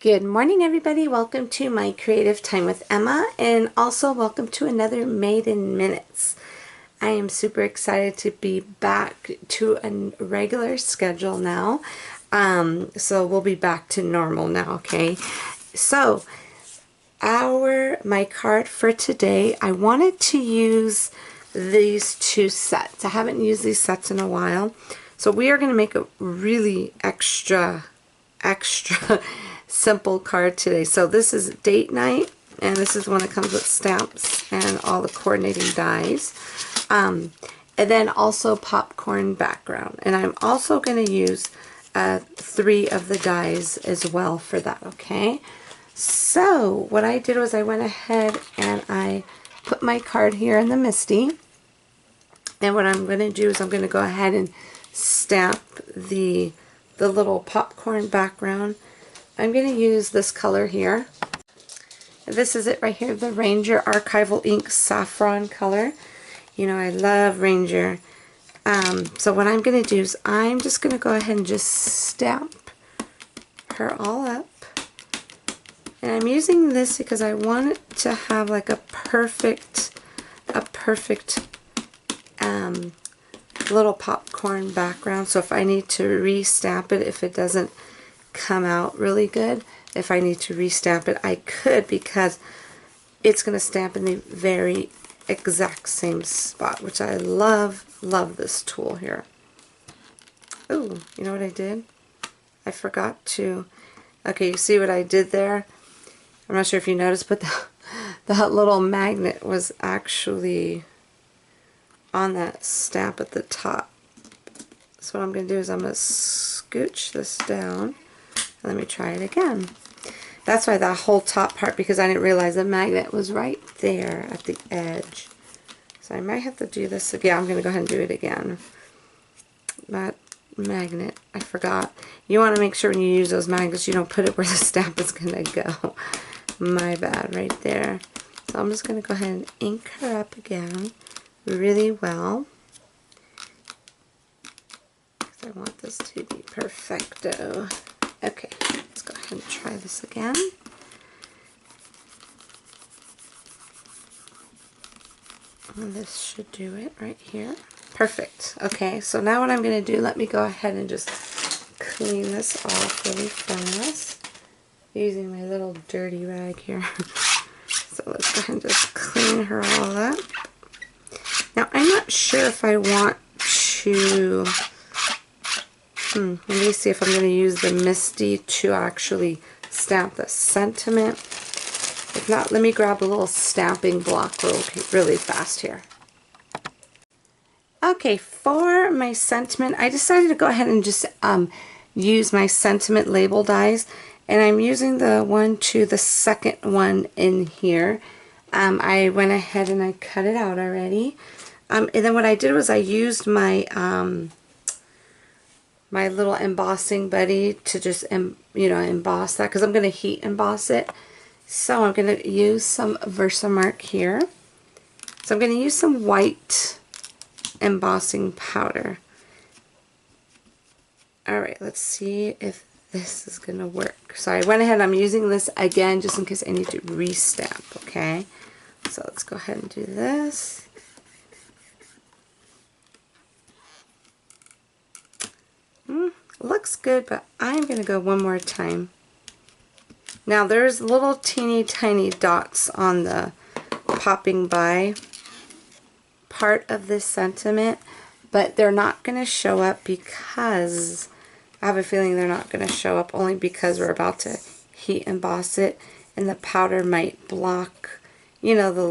Good morning, everybody. Welcome to my Creative Time with Emma, and also welcome to another Made in Minutes. I am super excited to be back to a regular schedule now. So we'll be back to normal now, okay? So my card for today, I wanted to use these two sets. I haven't used these sets in a while. So we are going to make a really extra simple card today. So this is date night, and this is one that comes with stamps and all the coordinating dies. And then also popcorn background. And I'm also going to use 3 of the dies as well for that, okay? So what I did was I went ahead and I put my card here in the Misty. And what I'm going to do is I'm going to go ahead and stamp the little popcorn background. I'm going to use this color here. This is it right here, the Ranger Archival Ink Saffron color. You know, I love Ranger. So what I'm going to do is I'm just going to go ahead and just stamp her all up. And I'm using this because I want it to have like a perfect little popcorn background. So if I need to re-stamp it, if it doesn't come out really good, if I need to re-stamp it, I could, because it's going to stamp in the very exact same spot, which I love this tool here. Oh, you know what I did? I forgot to, okay, you see what I did there? I'm not sure if you noticed, but that little magnet was actually on that stamp at the top. So what I'm going to do is I'm going to scooch this down. Let me try it again. That's why that whole top part, because I didn't realize the magnet was right there at the edge. So I might have to do this again. I'm going to go ahead and do it again. That magnet, I forgot. You want to make sure when you use those magnets, you don't put it where the stamp is going to go. My bad, right there. So I'm just going to go ahead and ink her up again really well. Because I want this to be perfecto. Okay, let's go ahead and try this again. And this should do it right here. Perfect. Okay, so now what I'm going to do, let me go ahead and just clean this off really fast. Using my little dirty rag here. So let's go ahead and just clean her all up. Now, I'm not sure if I want to... let me see if I'm going to use the Misty to actually stamp the sentiment. If not, let me grab a little stamping block really fast here. Okay, for my sentiment, I decided to go ahead and just use my sentiment label dies. And I'm using the second one in here. I went ahead and I cut it out already. And then what I did was I used my... my little embossing buddy to just emboss that, because I'm going to heat emboss it. So I'm going to use some Versamark here. So I'm going to use some white embossing powder. Alright, let's see if this is going to work. So I went ahead, I'm using this again just in case I need to re-stamp, okay? So let's go ahead and do this. Looks good, but I'm going to go one more time. Now there's little teeny tiny dots on the popping by part of this sentiment, but they're not going to show up because I have a feeling they're not going to show up only because we're about to heat emboss it, and the powder might block, you know, the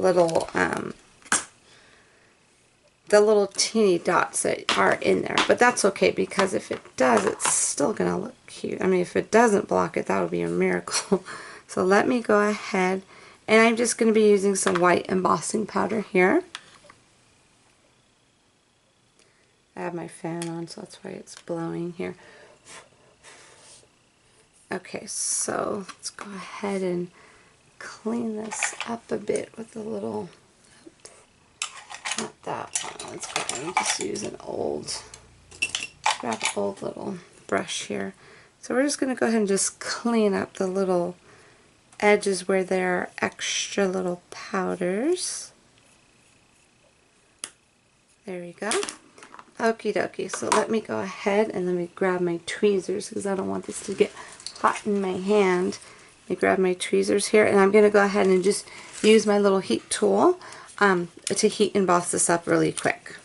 little teeny dots that are in there. But that's okay, because if it does, it's still going to look cute. I mean, if it doesn't block it, that would be a miracle. So let me go ahead, and I'm just going to be using some white embossing powder here. I have my fan on, so that's why it's blowing here. Okay, so let's go ahead and clean this up a bit with a little... Not that one. Let's go ahead and just use an grab an old little brush here. So we're just going to go ahead and just clean up the little edges where there are extra little powders. There we go. Okie dokie. So let me go ahead and let me grab my tweezers because I don't want this to get hot in my hand. Let me grab my tweezers here, and I'm going to go ahead and just use my little heat tool to heat emboss this up really quick.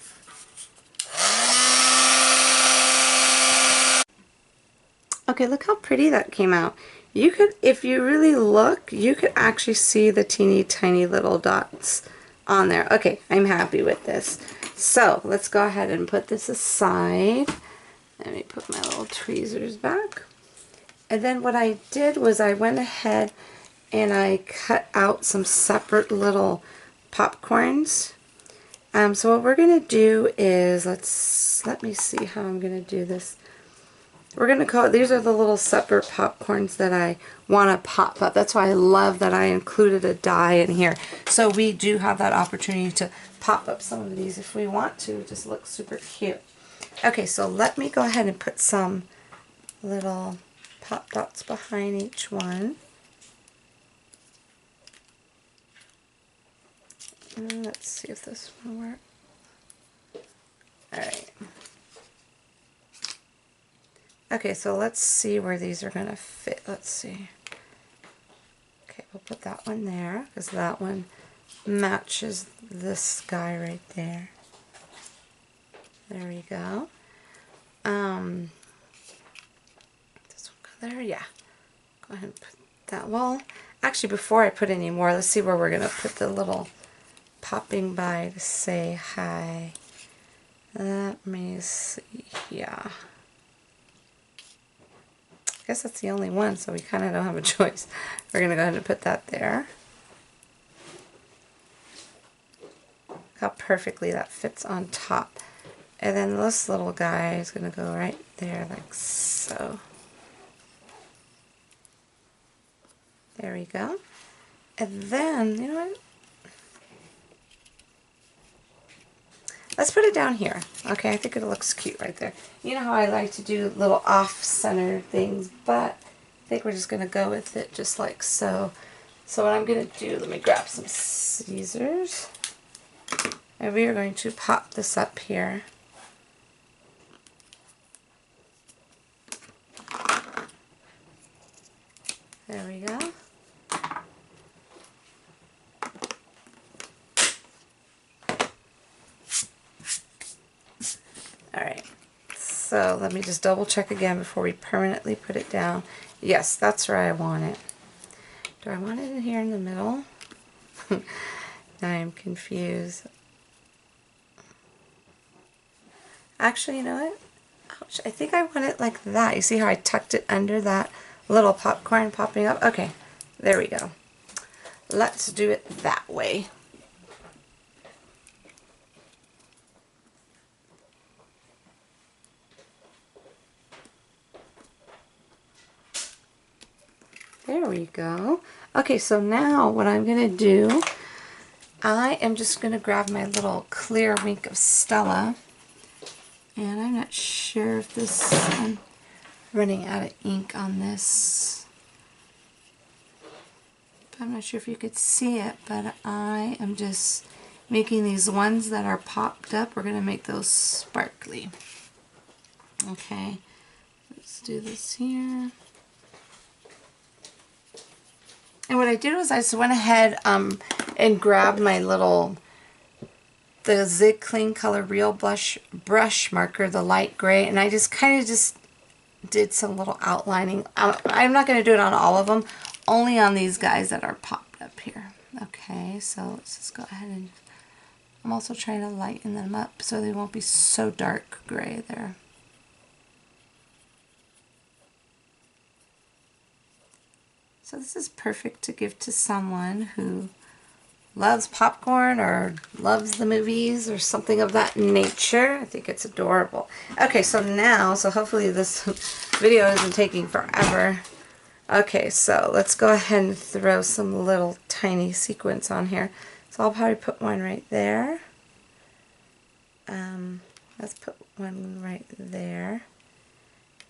Okay, look how pretty that came out. You could, if you really look, you could actually see the teeny tiny little dots on there. Okay, I'm happy with this. So let's go ahead and put this aside. Let me put my little tweezers back. And then what I did was I went ahead and I cut out some separate little popcorns. So what we're going to do is, let me see how I'm going to do this. We're going to call, these are the little separate popcorns that I want to pop up. That's why I love that I included a die in here. So we do have that opportunity to pop up some of these if we want to. Just look super cute. Okay, so let me go ahead and put some little pop dots behind each one. And let's see if this one works. Alright. Okay, so let's see where these are going to fit. Let's see. Okay, we'll put that one there because that one matches this guy right there. There we go. This one go there? Yeah. Go ahead and put that. Well, actually, before I put any more, let's see where we're going to put the little popping by to say hi. Let me see. Yeah. I guess that's the only one, so we kind of don't have a choice. We're going to go ahead and put that there. Look how perfectly that fits on top. And then this little guy is going to go right there like so. There we go. And then, you know what? Let's put it down here. Okay, I think it looks cute right there. You know how I like to do little off-center things, but I think we're just going to go with it just like so. So what I'm going to do, let me grab some scissors. And we are going to pop this up here. There we go. Alright, so let me just double check again before we permanently put it down. Yes, that's where I want it. Do I want it in here in the middle? Now I'm confused. Actually, you know what? Ouch, I think I want it like that. You see how I tucked it under that little popcorn popping up? Okay, there we go. Let's do it that way. There we go. Okay, so now what I'm going to do, I am just going to grab my little clear Wink of Stella. And I'm not sure if this, I'm running out of ink on this. I'm not sure if you could see it, but I am just making these ones that are popped up. We're going to make those sparkly. Okay, let's do this here. And what I did was I just went ahead and grabbed my little, the Zig Clean Color Real brush marker, the light gray, and I just kind of just did some little outlining. I'm not going to do it on all of them, only on these guys that are popped up here. Okay, so let's just go ahead and, I'm also trying to lighten them up so they won't be so dark gray there. So this is perfect to give to someone who loves popcorn or loves the movies or something of that nature. I think it's adorable. Okay, so now, so hopefully this video isn't taking forever. Okay, so let's go ahead and throw some little tiny sequins on here. So I'll probably put one right there. Let's put one right there.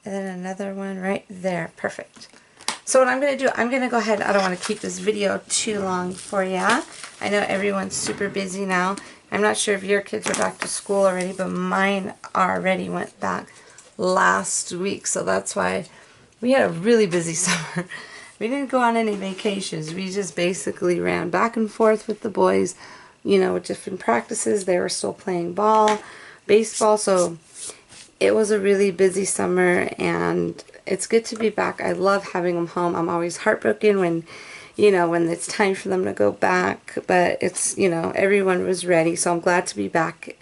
And then another one right there. Perfect. So what I'm going to do, I'm going to go ahead, I don't want to keep this video too long for you. I know everyone's super busy now. I'm not sure if your kids are back to school already, but mine already went back last week. So that's why we had a really busy summer. We didn't go on any vacations. We just basically ran back and forth with the boys, you know, with different practices. They were still playing ball, baseball, so it was a really busy summer, and it's good to be back. I love having them home. I'm always heartbroken when, you know, when it's time for them to go back, but it's, you know, everyone was ready, so I'm glad to be back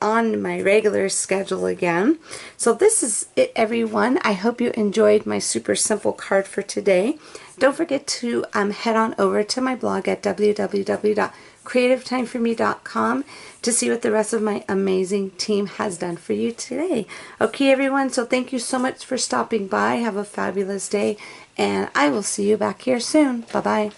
on my regular schedule again. So this is it, everyone. I hope you enjoyed my super simple card for today. Don't forget to head on over to my blog at www.creativetimeforme.com to see what the rest of my amazing team has done for you today. Okay, everyone, so thank you so much for stopping by. Have a fabulous day, and I will see you back here soon. Bye-bye.